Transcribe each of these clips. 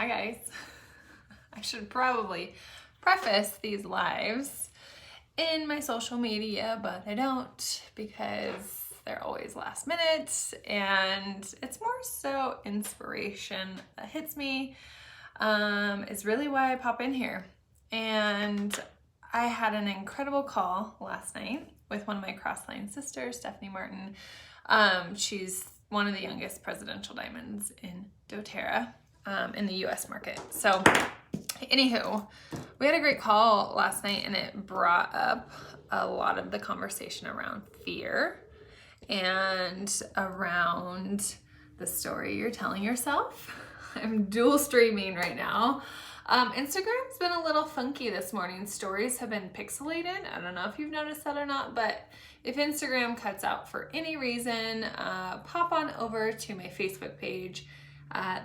guys. I should probably preface these lives in my social media, but I don't because they're always last minute and it's more so inspiration that hits me is really why I pop in here. And I had an incredible call last night with one of my crossline sisters, Stephanie Martin. She's one of the youngest presidential diamonds in doTERRA in the US market. So anywho, we had a great call last night and it brought up a lot of the conversation around fear and around the story you're telling yourself. I'm dual streaming right now. Instagram's been a little funky this morning. Stories have been pixelated. I don't know if you've noticed that or not, but if Instagram cuts out for any reason, pop on over to my Facebook page.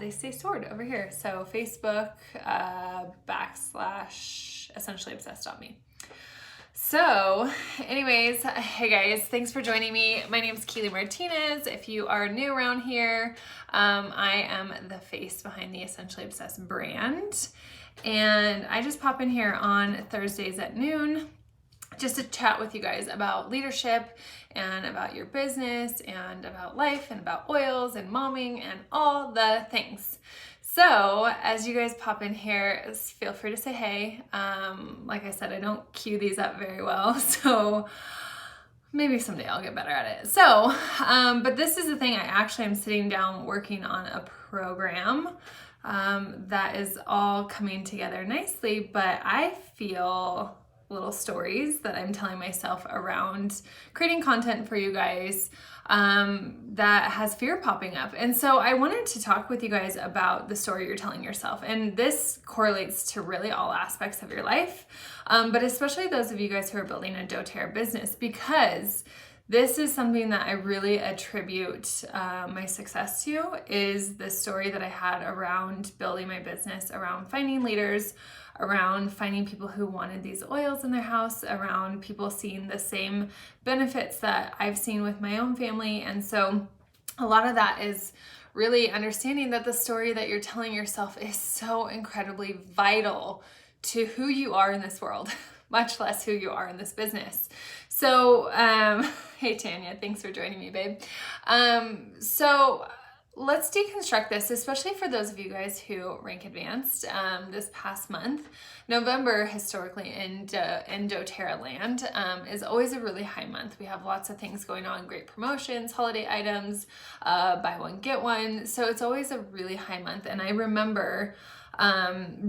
They stay stored over here. So Facebook /essentiallyobsessed.me. So anyways, hey guys, thanks for joining me. My name is Keely Martinez. If you are new around here, I am the face behind the Essentially Obsessed brand. And I just pop in here on Thursdays at noon just to chat with you guys about leadership and about your business and about life and about oils and momming and all the things. So as you guys pop in here, feel free to say hey. Like I said, I don't cue these up very well, so maybe someday I'll get better at it. So, but this is the thing, I actually am sitting down working on a program that is all coming together nicely, but I feel little stories that I'm telling myself around creating content for you guys that has fear popping up. And so I wanted to talk with you guys about the story you're telling yourself. And this correlates to really all aspects of your life, but especially those of you guys who are building a doTERRA business, because this is something that I really attribute my success to, is the story that I had around building my business, around finding leaders, around finding people who wanted these oils in their house, around people seeing the same benefits that I've seen with my own family. And so a lot of that is really understanding that the story that you're telling yourself is so incredibly vital to who you are in this world, much less who you are in this business. So, hey Tanya, thanks for joining me, babe. So let's deconstruct this, especially for those of you guys who rank advanced. This past month, November historically in doTERRA land is always a really high month. We have lots of things going on, great promotions, holiday items, buy one, get one. So it's always a really high month. And I remember,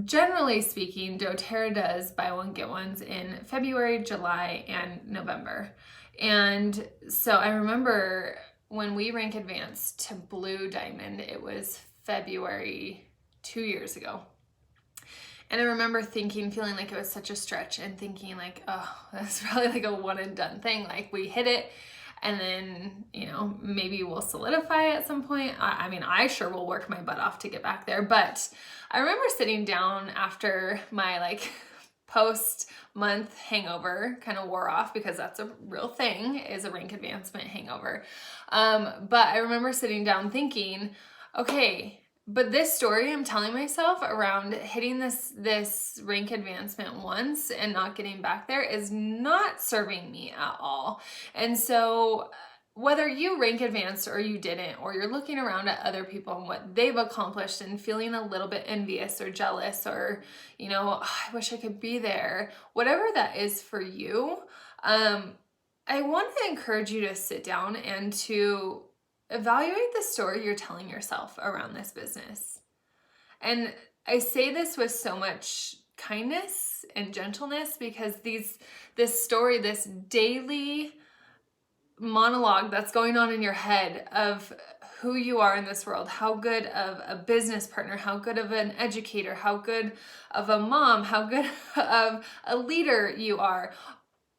generally speaking, doTERRA does buy one, get ones in February, July, and November. And so I remember when we rank advanced to blue diamond, it was February 2 years ago. And I remember feeling like it was such a stretch and thinking like, oh, that's probably like a one and done thing. Like we hit it and then, maybe we'll solidify at some point. I mean, I sure will work my butt off to get back there. But I remember sitting down after my post-month hangover kind of wore off, because that's a real thing, is a rank advancement hangover. But I remember sitting down thinking, okay, but this story I'm telling myself around hitting this rank advancement once and not getting back there is not serving me at all. And so whether you rank advanced or you didn't, or you're looking around at other people and what they've accomplished and feeling a little bit envious or jealous or, oh, I wish I could be there, whatever that is for you, I want to encourage you to sit down and to evaluate the story you're telling yourself around this business. And I say this with so much kindness and gentleness, because this story, this daily monologue that's going on in your head of who you are in this world, how good of a business partner, how good of an educator, how good of a mom, how good of a leader you are,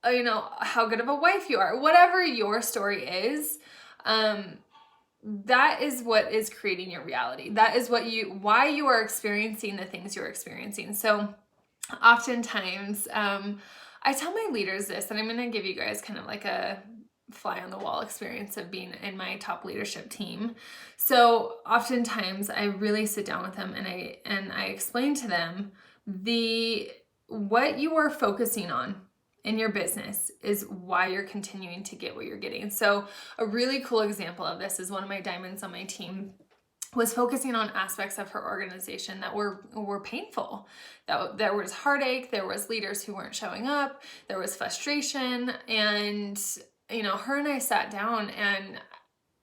how good of a wife you are, whatever your story is, that is what is creating your reality. That is why you are experiencing the things you're experiencing. So oftentimes, I tell my leaders this, and I'm going to give you guys kind of like a fly on the wall experience of being in my top leadership team. So oftentimes I really sit down with them and I explain to them what you are focusing on in your business is why you're continuing to get what you're getting. So a really cool example of this is one of my diamonds on my team was focusing on aspects of her organization that were painful. That there was heartache, there was leaders who weren't showing up, there was frustration, and her and I sat down and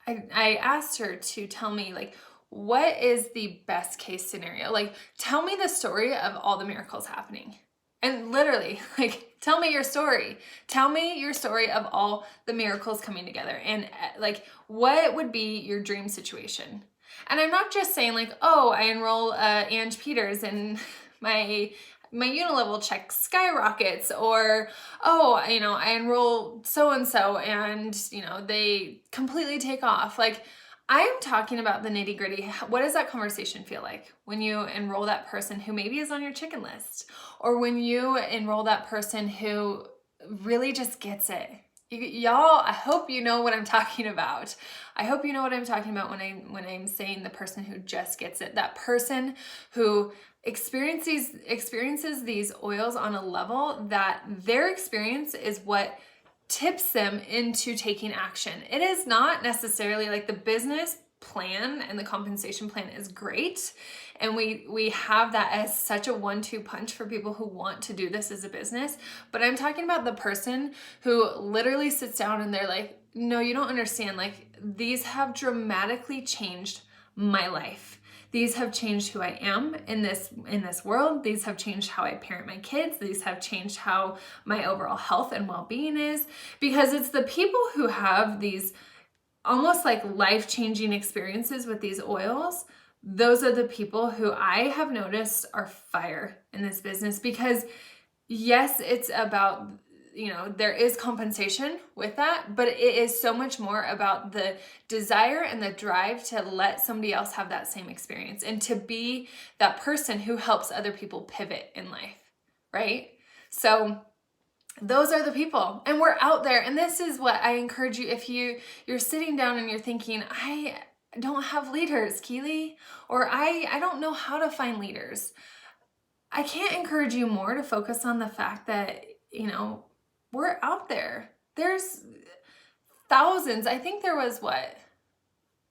I asked her to tell me, like, what is the best case scenario? Like, tell me the story of all the miracles happening. And literally, like, tell me your story. Tell me your story of all the miracles coming together. And like, what would be your dream situation? And I'm not just saying like, oh, I enroll Ange Peters and my unilevel check skyrockets, or oh, I enroll so-and-so and they completely take off. Like, I am talking about the nitty-gritty. What does that conversation feel like when you enroll that person who maybe is on your chicken list, or when you enroll that person who really just gets it? Y'all, I hope you know what I'm talking about. I hope you know what I'm talking about when I'm saying the person who just gets it. That person who experiences these oils on a level that their experience is what tips them into taking action. It is not necessarily like the business plan and the compensation plan is great. And we have that as such a 1-2 punch for people who want to do this as a business. But I'm talking about the person who literally sits down and they're like, no, you don't understand. Like, these have dramatically changed my life. These have changed who I am in this world. These have changed how I parent my kids. These have changed how my overall health and well-being is, because it's the people who have these almost like life-changing experiences with these oils. Those are the people who I have noticed are fire in this business, because yes, it's about, there is compensation with that, but it is so much more about the desire and the drive to let somebody else have that same experience and to be that person who helps other people pivot in life, right? So those are the people, and we're out there. And this is what I encourage you. If you're sitting down and you're thinking, I don't have leaders, Keely, or I don't know how to find leaders, I can't encourage you more to focus on the fact that, we're out there. There's thousands. I think there was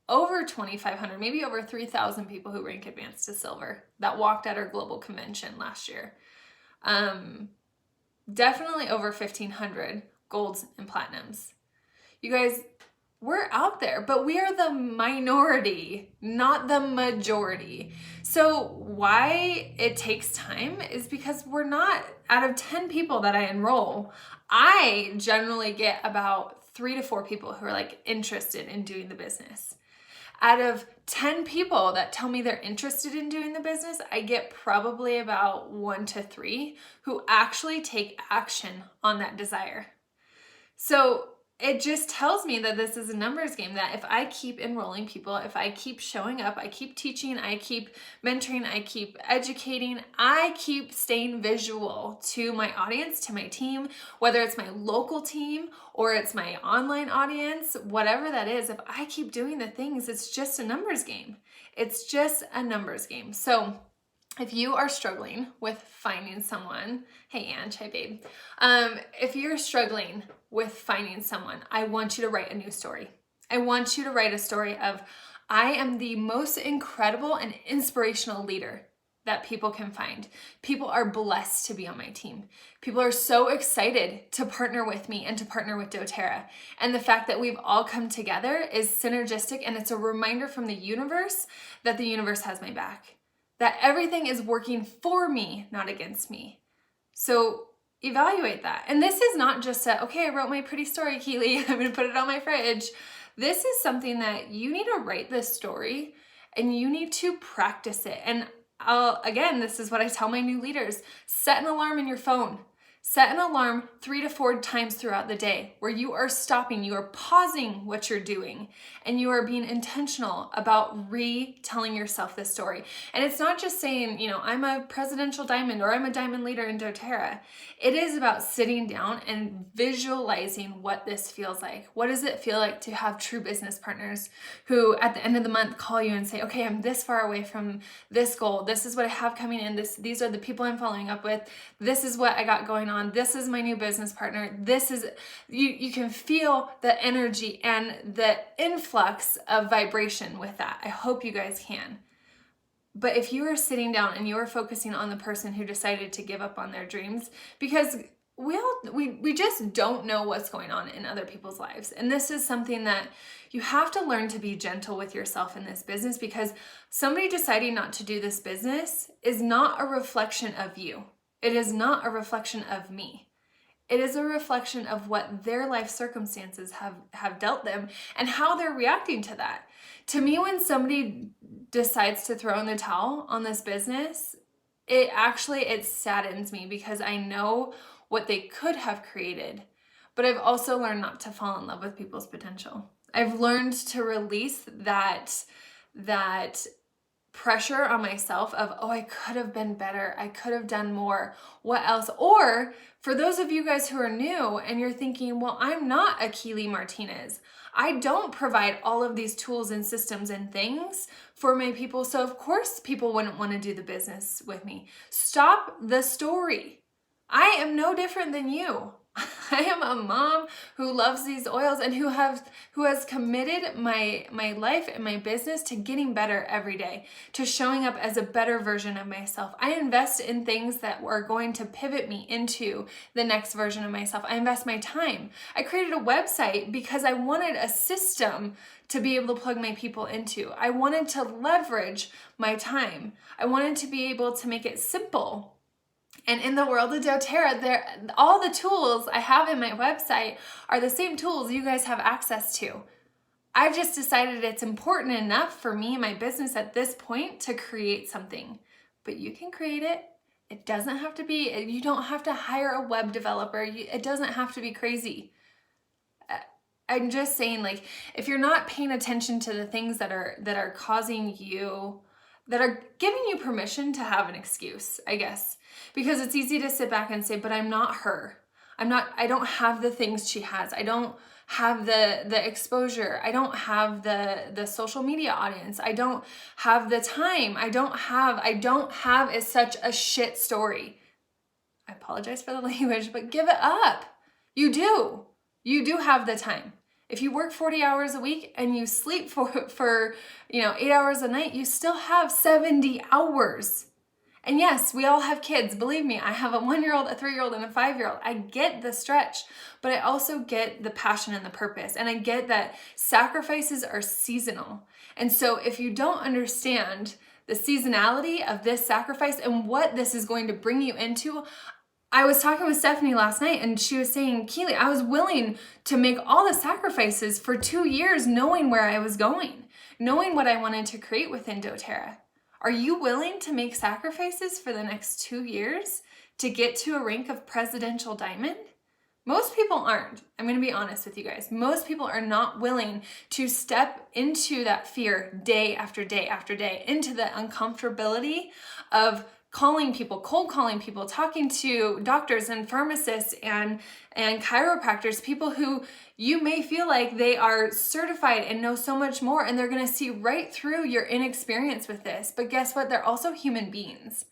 over 2,500, maybe over 3,000 people who rank advanced to silver that walked at our global convention last year. Definitely over 1,500 golds and platinums. You guys, we're out there, but we are the minority, not the majority. So why it takes time is because we're not, out of 10 people that I enroll, I generally get about 3 to 4 people who are like interested in doing the business. Out of 10 people that tell me they're interested in doing the business, I get probably about 1 to 3 who actually take action on that desire. So it just tells me that this is a numbers game, that if I keep enrolling people, if I keep showing up, I keep teaching, I keep mentoring, I keep educating, I keep staying visual to my audience, to my team, whether it's my local team or it's my online audience, whatever that is, if I keep doing the things, it's just a numbers game. It's just a numbers game. So if you are struggling with finding someone, hey Ange, hi babe. If you're struggling with finding someone, I want you to write a new story. I want you to write a story of, I am the most incredible and inspirational leader that people can find. People are blessed to be on my team. People are so excited to partner with me and to partner with doTERRA. And the fact that we've all come together is synergistic, and it's a reminder from the universe that the universe has my back. That everything is working for me, not against me. So evaluate that. And this is not just okay, I wrote my pretty story, Keely, I'm gonna put it on my fridge. This is something that you need to write this story and you need to practice it. And again, this is what I tell my new leaders. Set an alarm in your phone. Set an alarm 3 to 4 times throughout the day where you are stopping, you are pausing what you're doing, and you are being intentional about retelling yourself this story. And it's not just saying, you know, I'm a presidential diamond or I'm a diamond leader in doTERRA. It is about sitting down and visualizing what this feels like. What does it feel like to have true business partners who at the end of the month call you and say, okay, I'm this far away from this goal. This is what I have coming in. These are the people I'm following up with. This is what I got going on. This is my new business partner. This is, you can feel the energy and the influx of vibration with that. I hope you guys can. But if you are sitting down and you are focusing on the person who decided to give up on their dreams, because we just don't know what's going on in other people's lives. And this is something that you have to learn to be gentle with yourself in this business, because somebody deciding not to do this business is not a reflection of you. It is not a reflection of me. It is a reflection of what their life circumstances have dealt them and how they're reacting to that. To me, when somebody decides to throw in the towel on this business, it saddens me, because I know what they could have created. But I've also learned not to fall in love with people's potential. I've learned to release that pressure on myself of, oh, I could have been better. I could have done more. What else? Or for those of you guys who are new and you're thinking, well, I'm not a Keely Martinez. I don't provide all of these tools and systems and things for my people. So of course people wouldn't want to do the business with me. Stop the story. I am no different than you. I am a mom who loves these oils and who has committed my life and my business to getting better every day, to showing up as a better version of myself. I invest in things that are going to pivot me into the next version of myself. I invest my time. I created a website because I wanted a system to be able to plug my people into. I wanted to leverage my time. I wanted to be able to make it simple. And in the world of doTERRA, all the tools I have in my website are the same tools you guys have access to. I've just decided it's important enough for me and my business at this point to create something. But you can create it. It doesn't have to be, you don't have to hire a web developer. It doesn't have to be crazy. I'm just saying, like, if you're not paying attention to the things that are causing you, that are giving you permission to have an excuse, I guess. Because it's easy to sit back and say, but I'm not her. I don't have the things she has. I don't have the exposure. I don't have the social media audience. I don't have the time. I don't have is such a shit story. I apologize for the language, but give it up. You do have the time. If you work 40 hours a week and you sleep for 8 hours a night, you still have 70 hours. And yes, we all have kids. Believe me, I have a 1-year-old, a 3-year-old, and a 5-year-old. I get the stretch, but I also get the passion and the purpose. And I get that sacrifices are seasonal. And so if you don't understand the seasonality of this sacrifice and what this is going to bring you into, I was talking with Stephanie last night and she was saying, Keely, I was willing to make all the sacrifices for 2 years knowing where I was going, knowing what I wanted to create within doTERRA. Are you willing to make sacrifices for the next 2 years to get to a rank of presidential diamond? Most people aren't. I'm going to be honest with you guys. Most people are not willing to step into that fear day after day after day, into the uncomfortability of calling people, cold calling people, talking to doctors and pharmacists and chiropractors, people who you may feel like they are certified and know so much more, and they're going to see right through your inexperience with this. But guess what? They're also human beings.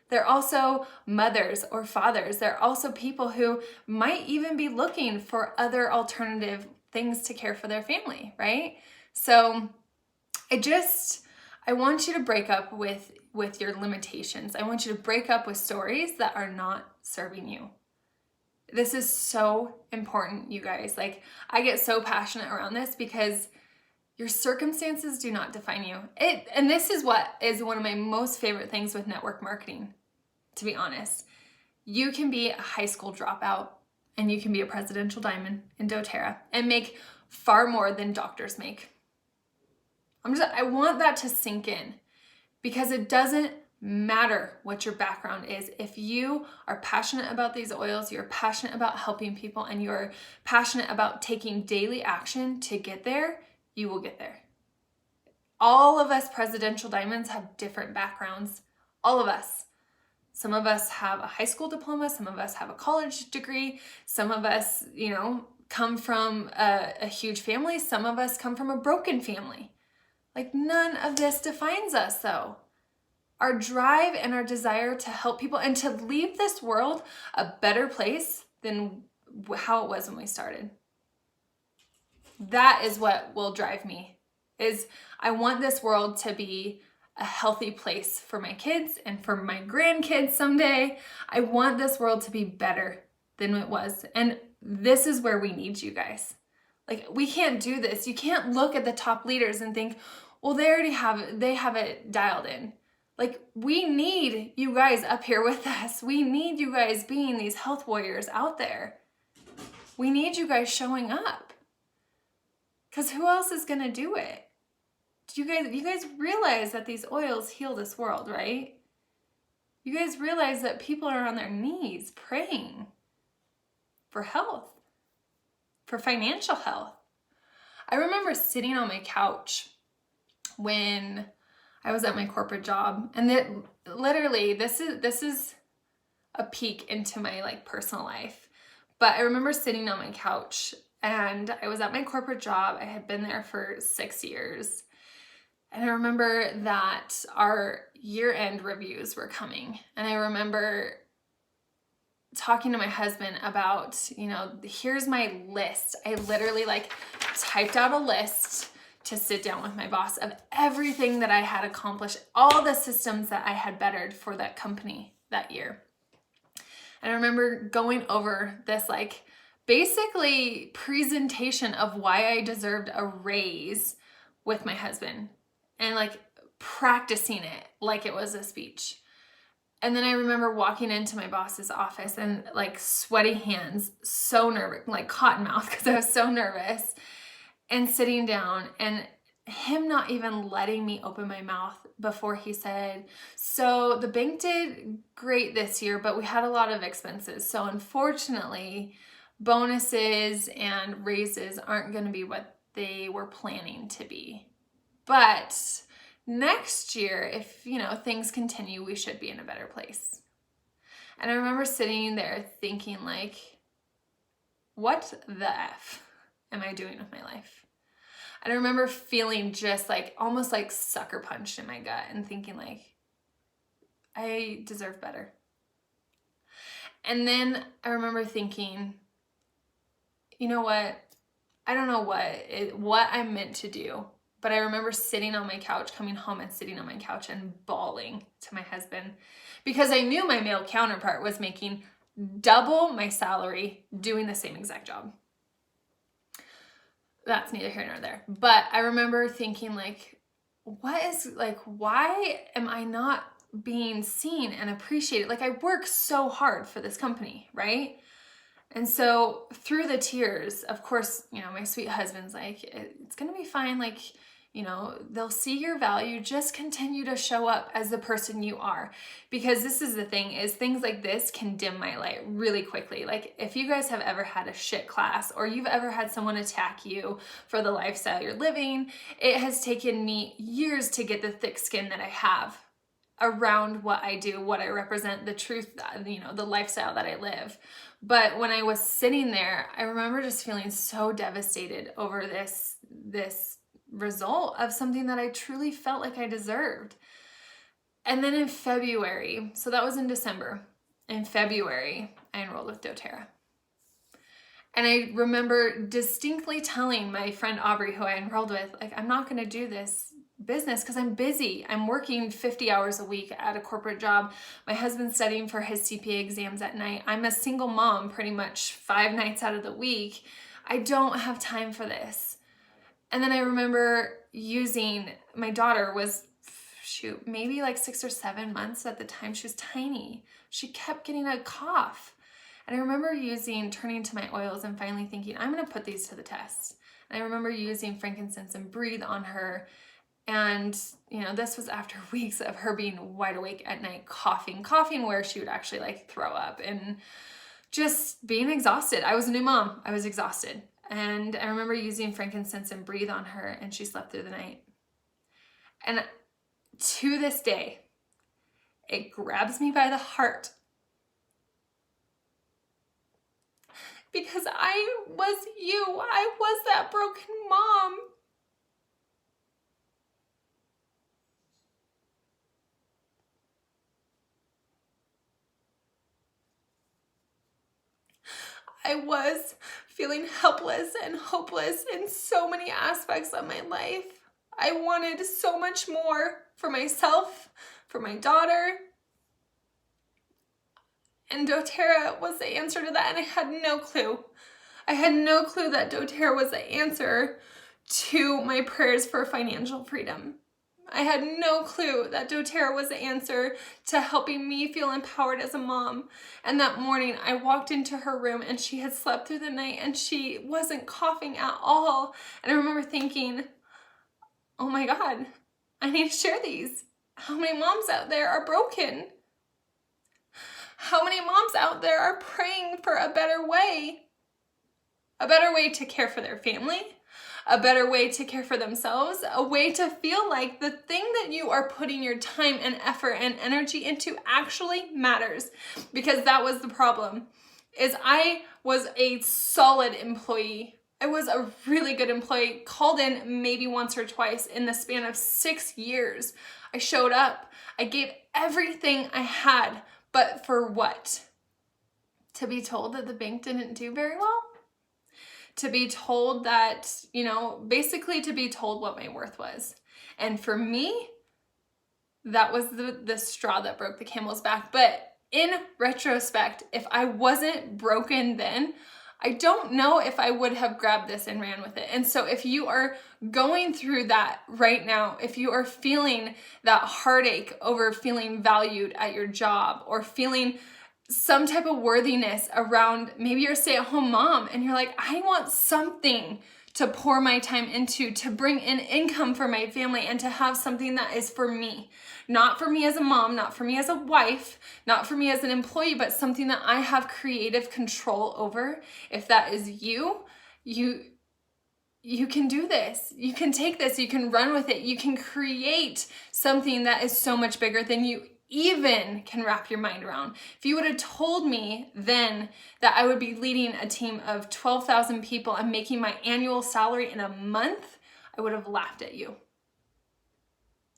They're also mothers or fathers. They're also people who might even be looking for other alternative things to care for their family, right? So I want you to break up with your limitations. I want you to break up with stories that are not serving you. This is so important, you guys. Like, I get so passionate around this because your circumstances do not define you. And this is what is one of my most favorite things with network marketing, to be honest. You can be a high school dropout and you can be a presidential diamond in doTERRA and make far more than doctors make. I want that to sink in, because it doesn't matter what your background is. If you are passionate about these oils, you're passionate about helping people, and you're passionate about taking daily action to get there, you will get there. All of us presidential diamonds have different backgrounds. All of us. Some of us have a high school diploma. Some of us have a college degree. Some of us, come from a huge family. Some of us come from a broken family. Like, none of this defines us, though. Our drive and our desire to help people and to leave this world a better place than how it was when we started. That is what will drive me, is I want this world to be a healthy place for my kids and for my grandkids someday. I want this world to be better than it was. And this is where we need you guys. Like, we can't do this. You can't look at the top leaders and think, well, they have it dialed in. Like, we need you guys up here with us. We need you guys being these health warriors out there. We need you guys showing up. Because who else is going to do it? You guys realize that these oils heal this world, right? You guys realize that people are on their knees praying for health, for financial health. I remember sitting on my couch when I was at my corporate job, and literally this is a peek into my personal life. But I remember sitting on my couch, and I was at my corporate job. I had been there for 6 years. And I remember that our year-end reviews were coming. And I remember talking to my husband about, here's my list. I literally typed out a list to sit down with my boss of everything that I had accomplished, all the systems that I had bettered for that company that year. And I remember going over this basically presentation of why I deserved a raise with my husband, and practicing it like it was a speech. And then I remember walking into my boss's office and sweaty hands, so nervous, cotton mouth because I was so nervous, and sitting down and him not even letting me open my mouth before he said, so the bank did great this year, but we had a lot of expenses. So unfortunately, bonuses and raises aren't going to be what they were planning to be. But next year, if, things continue, we should be in a better place. And I remember sitting there thinking what the F am I doing with my life? And I remember feeling just almost sucker punched in my gut and thinking I deserve better. And then I remember thinking, you know what? I don't know what I'm meant to do. But I remember sitting on my couch, coming home and sitting on my couch and bawling to my husband because I knew my male counterpart was making double my salary doing the same exact job. That's neither here nor there. But I remember thinking why am I not being seen and appreciated? I work so hard for this company, right? And so through the tears, of course, my sweet husband's it's going to be fine. They'll see your value. Just continue to show up as the person you are. Because this is the thing, is things like this can dim my light really quickly. If you guys have ever had a shit class, or you've ever had someone attack you for the lifestyle you're living, it has taken me years to get the thick skin that I have around what I do, what I represent, the truth, the lifestyle that I live. But when I was sitting there, I remember just feeling so devastated over this result of something that I truly felt like I deserved. And then in February, so that was in December, in February, I enrolled with doTERRA. And I remember distinctly telling my friend Aubrey, who I enrolled with, I'm not going to do this business because I'm busy. I'm working 50 hours a week at a corporate job. My husband's studying for his CPA exams at night. I'm a single mom pretty much 5 nights out of the week. I don't have time for this. And then I remember my daughter was, maybe 6 or 7 months at the time. She was tiny. She kept getting a cough. And I remember turning to my oils and finally thinking, I'm going to put these to the test. And I remember using frankincense and breathe on her. And, this was after weeks of her being wide awake at night, coughing where she would actually like throw up and just being exhausted. I was a new mom. I was exhausted. And I remember using frankincense and breathe on her, and she slept through the night. And to this day, it grabs me by the heart, because I was you. I was that broken mom. I was feeling helpless and hopeless in so many aspects of my life. I wanted so much more for myself, for my daughter. And doTERRA was the answer to that, and I had no clue. I had no clue that doTERRA was the answer to my prayers for financial freedom. I had no clue that doTERRA was the answer to helping me feel empowered as a mom. And that morning I walked into her room and she had slept through the night and she wasn't coughing at all. And I remember thinking, oh my God, I need to share these. How many moms out there are broken? How many moms out there are praying for a better way to care for their family, a better way to care for themselves, a way to feel like the thing that you are putting your time and effort and energy into actually matters. Because that was the problem, is I was a solid employee. I was a really good employee, called in maybe once or twice in the span of 6 years. I showed up. I gave everything I had, but for what? To be told that the bank didn't do very well? To be told that, basically to be told what my worth was. And for me, that was the straw that broke the camel's back. But in retrospect, if I wasn't broken then, I don't know if I would have grabbed this and ran with it. And so if you are going through that right now, if you are feeling that heartache over feeling valued at your job, or feeling some type of worthiness around, maybe you're a stay-at-home mom and you're like, I want something to pour my time into, to bring in income for my family, and to have something that is for me. Not for me as a mom, not for me as a wife, not for me as an employee, but something that I have creative control over. If that is you can do this. You can take this, you can run with it. You can create something that is so much bigger than you even can wrap your mind around. If you would have told me then that I would be leading a team of 12,000 people and making my annual salary in a month, I would have laughed at you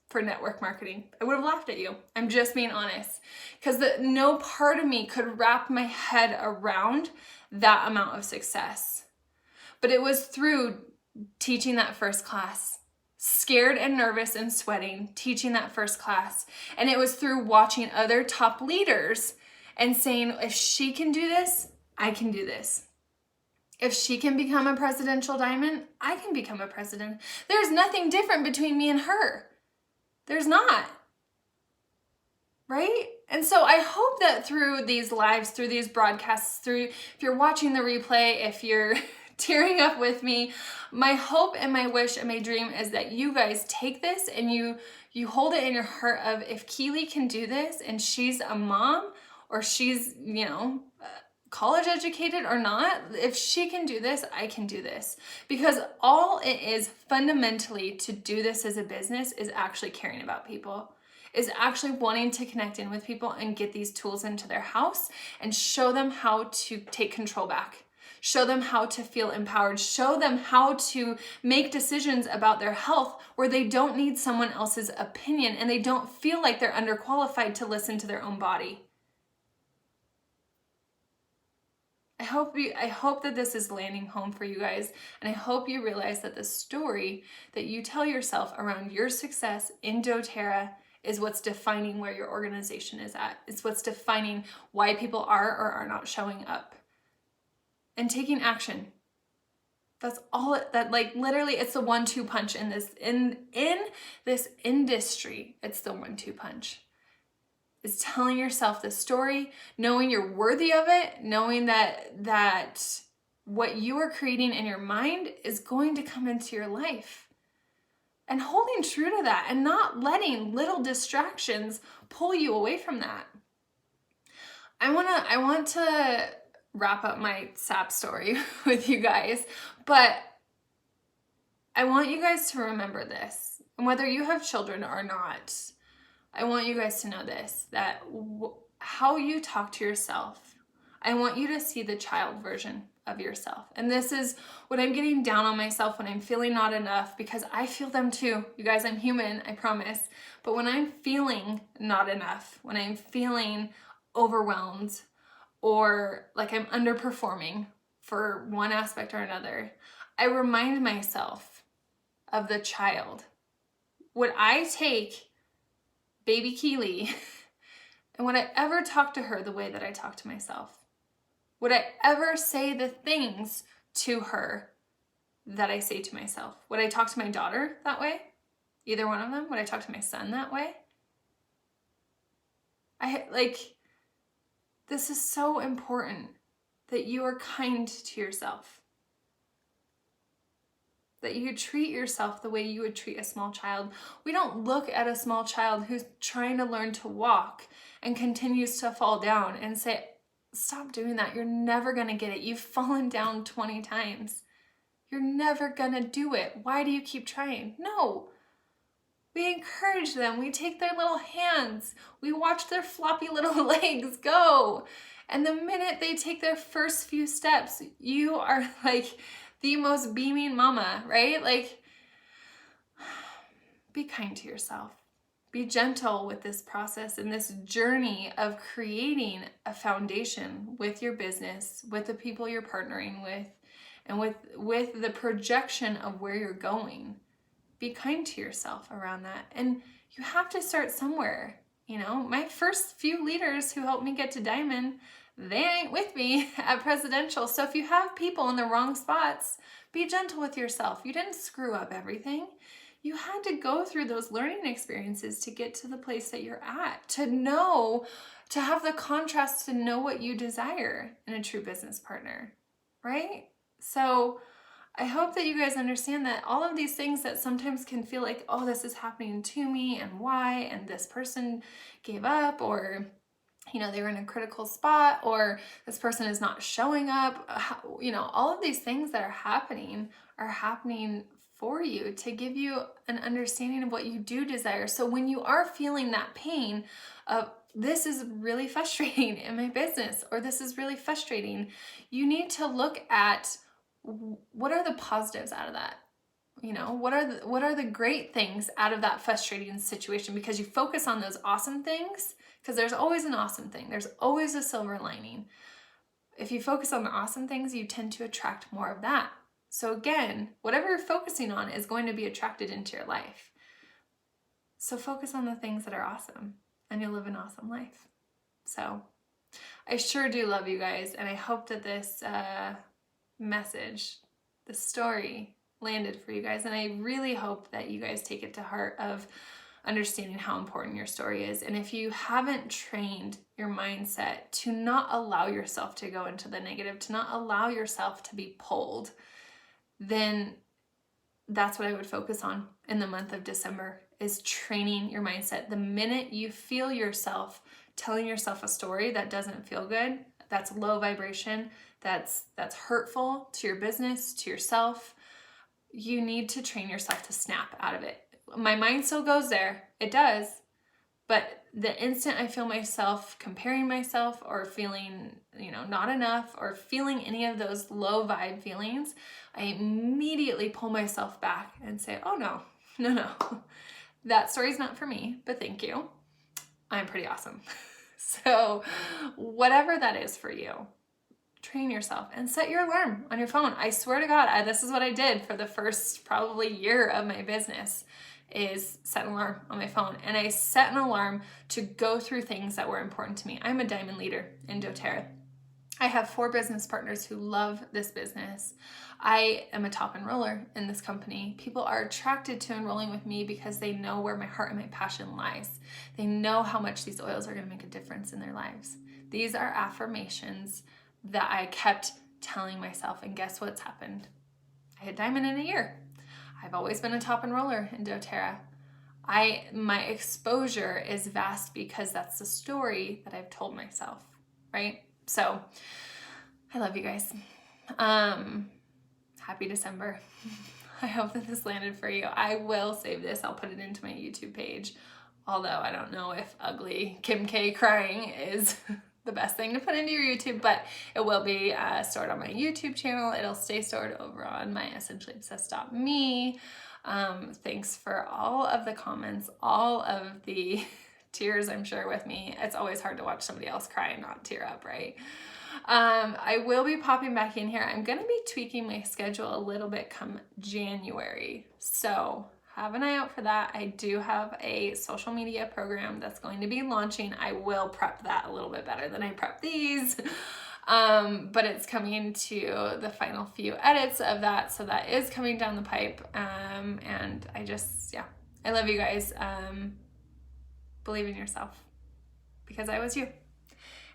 for network marketing. I would have laughed at you. I'm just being honest, because no part of me could wrap my head around that amount of success. But it was through teaching that first class, scared and nervous and sweating, teaching that first class. And it was through watching other top leaders and saying, if she can do this, I can do this. If she can become a presidential diamond, I can become a president. There's nothing different between me and her. There's not. Right? And so I hope that through these lives, through these broadcasts, if you're watching the replay, if you're tearing up with me, my hope and my wish and my dream is that you guys take this and you hold it in your heart of, if Keely can do this and she's a mom, or she's, college educated or not, if she can do this, I can do this. Because all it is fundamentally to do this as a business is actually caring about people, is actually wanting to connect in with people and get these tools into their house and show them how to take control back. Show them how to feel empowered. Show them how to make decisions about their health where they don't need someone else's opinion and they don't feel like they're underqualified to listen to their own body. I hope that this is landing home for you guys, and I hope you realize that the story that you tell yourself around your success in doTERRA is what's defining where your organization is at. It's what's defining why people are or are not showing up. And taking action. That's all literally it's the 1-2 punch in this industry. It's the 1-2 punch. It's telling yourself the story, knowing you're worthy of it, knowing that what you are creating in your mind is going to come into your life. and holding true to that and not letting little distractions pull you away from that. I want to wrap up my sap story with you guys, but I want you guys to remember this. And whether you have children or not, I want you guys to know this, that how you talk to yourself, I want you to see the child version of yourself. And this is when I'm getting down on myself, when I'm feeling not enough, because I feel them too. You guys, I'm human, I promise. But when I'm feeling not enough, when I'm feeling overwhelmed or like I'm underperforming for one aspect or another, I remind myself of the child. Would I take baby Keely and would I ever talk to her the way that I talk to myself? Would I ever say the things to her that I say to myself? Would I talk to my daughter that way? Either one of them? Would I talk to my son that way? This is so important that you are kind to yourself. That you treat yourself the way you would treat a small child. We don't look at a small child who's trying to learn to walk and continues to fall down and say, stop doing that. You're never going to get it. You've fallen down 20 times. You're never going to do it. Why do you keep trying? No. We encourage them. We take their little hands. We watch their floppy little legs go. And the minute they take their first few steps, you are like the most beaming mama, right? Like, be kind to yourself. Be gentle with this process and this journey of creating a foundation with your business, with the people you're partnering with, and with the projection of where you're going. Be kind to yourself around that. And you have to start somewhere. You know, my first few leaders who helped me get to Diamond, they ain't with me at Presidential. So if you have people in the wrong spots, be gentle with yourself. You didn't screw up everything. You had to go through those learning experiences to get to the place that you're at, to know, to have the contrast, to know what you desire in a true business partner, right? So I hope that you guys understand that all of these things that sometimes can feel like, oh, this is happening to me and why, and this person gave up, or you know, they were in a critical spot, or this person is not showing up. You know, all of these things that are happening for you to give you an understanding of what you do desire. So when you are feeling that pain of this is really frustrating in my business, or this is really frustrating, you need to look at what are the positives out of that. You know, what are the great things out of that frustrating situation? Because you focus on those awesome things, because there's always an awesome thing. There's always a silver lining. If you focus on the awesome things, you tend to attract more of that. So again, whatever you're focusing on is going to be attracted into your life. So focus on the things that are awesome and you'll live an awesome life. So I sure do love you guys. And I hope that this message, the story, landed for you guys. And I really hope that you guys take it to heart of understanding how important your story is. And if you haven't trained your mindset to not allow yourself to go into the negative, to not allow yourself to be pulled, then that's what I would focus on in the month of December, is training your mindset. The minute you feel yourself telling yourself a story that doesn't feel good, that's low vibration, that's hurtful to your business, to yourself, you need to train yourself to snap out of it. My mind still goes there. It does. But the instant I feel myself comparing myself or feeling, not enough, or feeling any of those low vibe feelings, I immediately pull myself back and say, oh no, that story's not for me, but thank you. I'm pretty awesome. So whatever that is for you, train yourself and set your alarm on your phone. I swear to God, this is what I did for the first probably year of my business, is set an alarm on my phone. And I set an alarm to go through things that were important to me. I'm a diamond leader in doTERRA. I have 4 business partners who love this business. I am a top enroller in this company. People are attracted to enrolling with me because they know where my heart and my passion lies. They know how much these oils are going to make a difference in their lives. These are affirmations that I kept telling myself, and guess what's happened? I hit diamond in a year. I've always been a top enroller in doTERRA. My exposure is vast because that's the story that I've told myself, right? So I love you guys. Happy December. I hope that this landed for you. I will save this. I'll put it into my YouTube page. Although I don't know if ugly Kim K crying is the best thing to put into your YouTube, but it will be stored on my YouTube channel. It'll stay stored over on my essentiallyobsessed.me. Thanks for all of the comments, all of the tears I'm sure with me. It's always hard to watch somebody else cry and not tear up, right? I will be popping back in here. I'm going to be tweaking my schedule a little bit come January. So have an eye out for that. I do have a social media program that's going to be launching. I will prep that a little bit better than I prep these. But it's coming to the final few edits of that. So that is coming down the pipe. And I love you guys. Believe in yourself because I was you.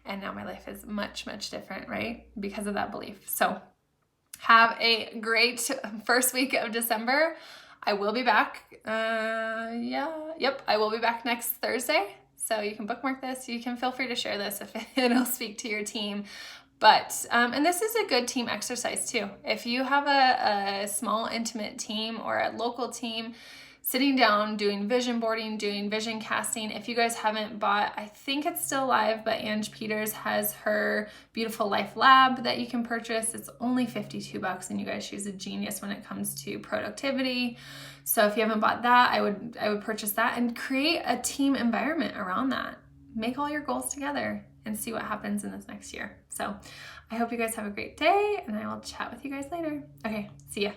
And now my life is much, much different, right? Because of that belief. So have a great first week of December. I will be back. I will be back next Thursday. So you can bookmark this. You can feel free to share this if it'll speak to your team. But, and this is a good team exercise too. If you have a small, intimate team or a local team, sitting down, doing vision boarding, doing vision casting. If you guys haven't bought, I think it's still live, but Ange Peters has her Beautiful Life Lab that you can purchase. It's only $52 and you guys, she's a genius when it comes to productivity. So if you haven't bought that, I would purchase that and create a team environment around that. Make all your goals together and see what happens in this next year. So I hope you guys have a great day and I will chat with you guys later. Okay, see ya.